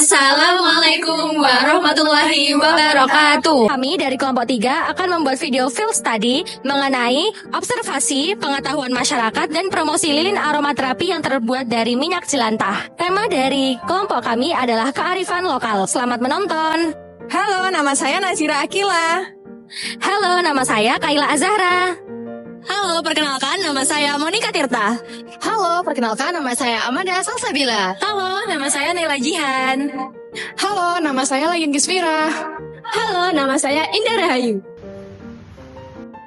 Assalamualaikum warahmatullahi wabarakatuh. Kami dari kelompok 3 akan membuat video field study mengenai observasi, pengetahuan masyarakat, dan promosi lilin aromaterapi yang terbuat dari minyak jelantah. Tema dari kelompok kami adalah kearifan lokal. Selamat menonton. Halo, nama saya Nazira Akila. Halo, nama saya Kaila Azahra. Halo, perkenalkan nama saya Monika Tirta. Halo, perkenalkan nama saya Amanda Salsabila. Halo, nama saya Nela Jihan. Halo, nama saya Layan Gisvira. Halo, nama saya Indah Rahayu.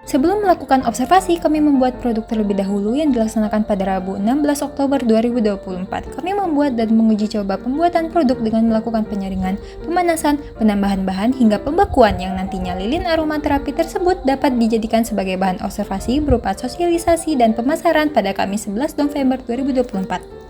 Sebelum melakukan observasi, kami membuat produk terlebih dahulu yang dilaksanakan pada Rabu 16 Oktober 2024. Kami membuat dan menguji coba pembuatan produk dengan melakukan penyaringan, pemanasan, penambahan bahan, hingga pembekuan yang nantinya lilin aromaterapi tersebut dapat dijadikan sebagai bahan observasi berupa sosialisasi dan pemasaran pada Kamis 11 November 2024.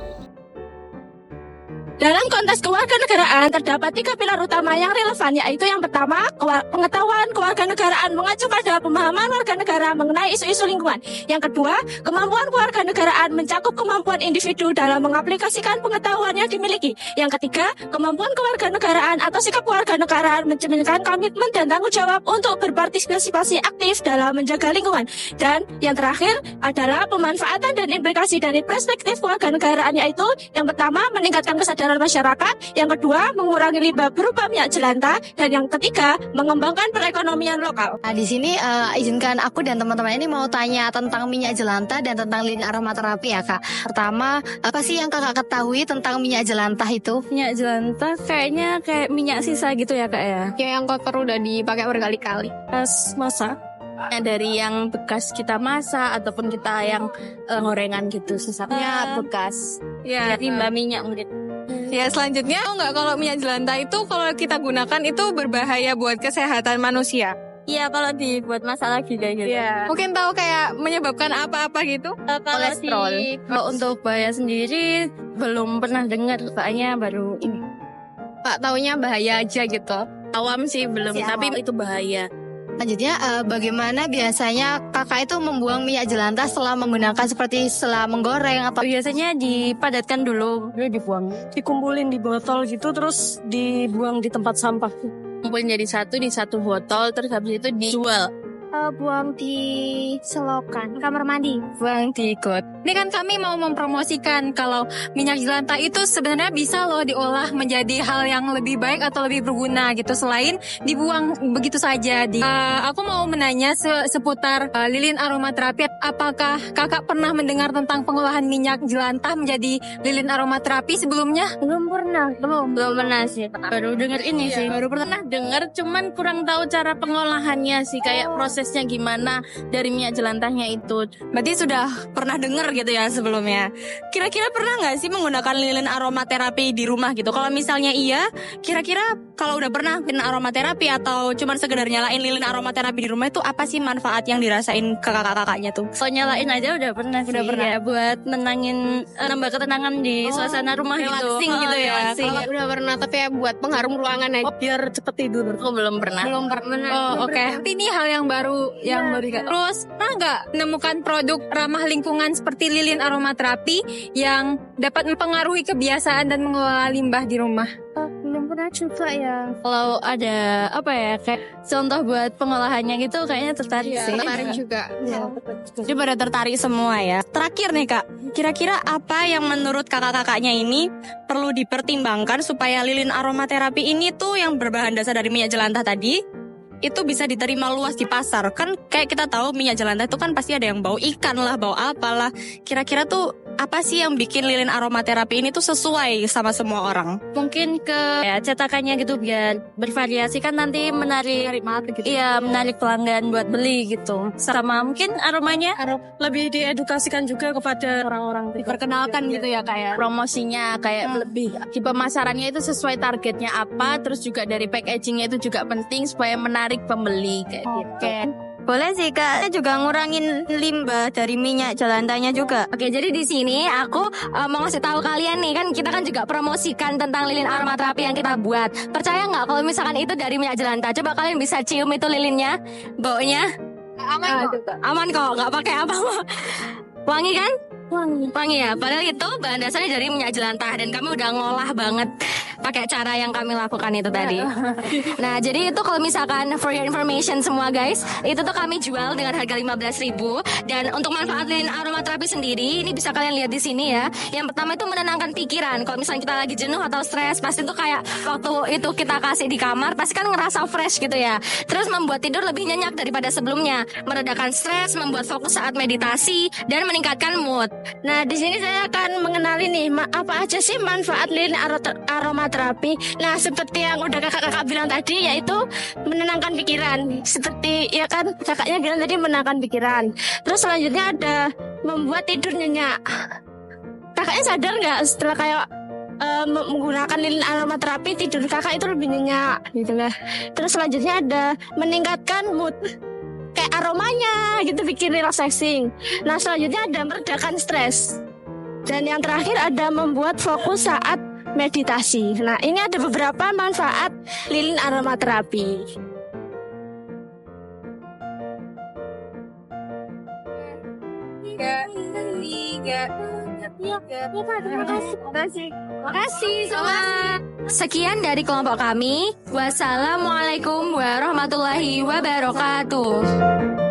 Dalam konteks kewarganegaraan terdapat 3 pilar utama yang relevan, yaitu yang pertama, pengetahuan kewarganegaraan mengacu pada pemahaman warga negara mengenai isu-isu lingkungan. Yang kedua, kemampuan kewarganegaraan mencakup kemampuan individu dalam mengaplikasikan pengetahuan yang dimiliki. Yang ketiga, kemampuan kewarganegaraan atau sikap kewarganegaraan mencerminkan komitmen dan tanggung jawab untuk berpartisipasi aktif dalam menjaga lingkungan. Dan yang terakhir adalah pemanfaatan dan implikasi dari perspektif kewarganegaraan, yaitu yang pertama, meningkatkan kesadaran masyarakat, yang kedua mengurangi limbah berupa minyak jelantah, dan yang ketiga mengembangkan perekonomian lokal. Nah, di sini izinkan aku dan teman-teman ini mau tanya tentang minyak jelantah dan tentang lilin aromaterapi ya Kak. Pertama, apa sih yang Kakak ketahui tentang minyak jelantah itu? Minyak jelantah kayaknya kayak minyak sisa gitu ya Kak ya. Kayak yang kotor udah dipakai berkali-kali. Pas masak, dari yang bekas kita masak ataupun kita yang gorengan gitu, sisanya bekas. Ya, Limbah minyak mungkin. ya selanjutnya, enggak kalau minyak jelantah itu kalau kita gunakan itu berbahaya buat kesehatan manusia. Iya, kalau dibuat masak lagi kayak gitu. Iya. Mungkin tahu kayak menyebabkan apa-apa gitu? Kolesterol. Kalau untuk bahaya sendiri belum pernah dengar, soalnya baru ini. Pak taunya bahaya aja gitu. Awam sih belum, tapi itu bahaya. Selanjutnya, bagaimana biasanya Kakak itu membuang minyak jelantah setelah menggunakan setelah menggoreng atau Biasanya dipadatkan dulu, dibuang. Dikumpulin di botol gitu, terus dibuang di tempat sampah. Kumpulin jadi di satu botol, terus habis itu dijual. Buang di selokan kamar mandi. Buang di got. Ini kan kami mau mempromosikan kalau minyak jelantah itu sebenarnya bisa loh diolah menjadi hal yang lebih baik atau lebih berguna gitu selain dibuang begitu saja. Aku mau menanya seputar lilin aromaterapi. Apakah Kakak pernah mendengar tentang pengolahan minyak jelantah menjadi lilin aromaterapi sebelumnya? Belum pernah sih. Baru dengar ini sih. Baru pernah dengar, cuman kurang tahu cara pengolahannya sih, kayak prosesnya gimana dari minyak jelantahnya itu. Berarti sudah pernah dengar gitu ya sebelumnya. Kira-kira pernah nggak sih menggunakan lilin aromaterapi di rumah gitu? Kalau misalnya iya, kira-kira kalau udah pernah lilin aromaterapi atau cuman sekedar nyalain lilin aromaterapi di rumah itu apa sih manfaat yang dirasain ke kakak-kakaknya tuh? So nyalain aja udah pernah sih. Udah pernah. Ya, buat menangin nambah ketenangan di suasana rumah gitu. Relaxing gitu ya. Udah pernah, tapi ya buat pengharum ruangan aja. Biar cepet tidur. Aku belum pernah. Oh, oke. Ini hal yang baru Terus pernah nggak menemukan produk ramah lingkungan seperti lilin aromaterapi yang dapat mempengaruhi kebiasaan dan mengelola limbah di rumah? belum pernah juga ya. Kalau ada kayak contoh buat pengolahannya gitu, kayaknya tertarik sih. Tertarik juga. Jadi pada tertarik semua ya. Terakhir nih Kak, kira-kira apa yang menurut kakak-kakaknya ini perlu dipertimbangkan supaya lilin aromaterapi ini tuh yang berbahan dasar dari minyak jelantah tadi itu bisa diterima luas di pasar? Kan kayak kita tahu minyak jelantah itu kan pasti ada yang bau ikan lah, bau apalah. Kira-kira tuh apa sih yang bikin lilin aromaterapi ini tuh sesuai sama semua orang? Mungkin ke cetakannya gitu biar bervariasi, kan nanti menarik gitu. Iya, menarik pelanggan buat beli gitu. Sama mungkin aromanya lebih diedukasikan juga kepada orang-orang, diperkenalkan gitu ya kayak promosinya kayak lebih di pemasarannya itu sesuai targetnya apa, terus juga dari packagingnya itu juga penting supaya menarik pembeli kayak gitu. Boleh sih Kak, juga ngurangin limbah dari minyak jelantahnya juga. Oke, jadi di sini aku mau ngasih tahu kalian nih, kan kita kan juga promosikan tentang lilin aromaterapi yang kita buat. Percaya nggak kalau misalkan itu dari minyak jelantah? Coba kalian bisa cium itu lilinnya, baunya. Aman kok, nggak pakai apa-apa. Wangi kan? Wangi ya, padahal itu bahan dasarnya dari minyak jelantah dan kami udah ngolah banget pakai cara yang kami lakukan itu tadi. Nah, jadi itu kalau misalkan for your information semua guys, itu tuh kami jual dengan harga 15.000 dan untuk manfaat lilin aromaterapi sendiri ini bisa kalian lihat di sini ya. Yang pertama itu menenangkan pikiran. Kalau misalnya kita lagi jenuh atau stres, pasti tuh kayak waktu itu kita kasih di kamar pasti kan ngerasa fresh gitu ya. Terus membuat tidur lebih nyenyak daripada sebelumnya, meredakan stres, membuat fokus saat meditasi dan meningkatkan mood. Nah, di sini saya akan mengenali nih apa aja sih manfaat lilin aromaterapi. Nah, seperti yang udah kakak-kakak bilang tadi, yaitu menenangkan pikiran. Seperti ya kan kakaknya bilang tadi menenangkan pikiran. Terus selanjutnya ada membuat tidur nyenyak. Kakaknya sadar nggak setelah kayak menggunakan lilin aromaterapi tidur kakak itu lebih nyenyak gitu lah. Terus selanjutnya ada meningkatkan mood. Kayak aromanya gitu bikin relaxing. Nah, selanjutnya ada meredakan stres. Dan yang terakhir ada membuat fokus saat meditasi. Nah, ini ada beberapa manfaat lilin aromaterapi. Terima kasih semua. Sekian dari kelompok kami. Wassalamualaikum warahmatullahi wabarakatuh.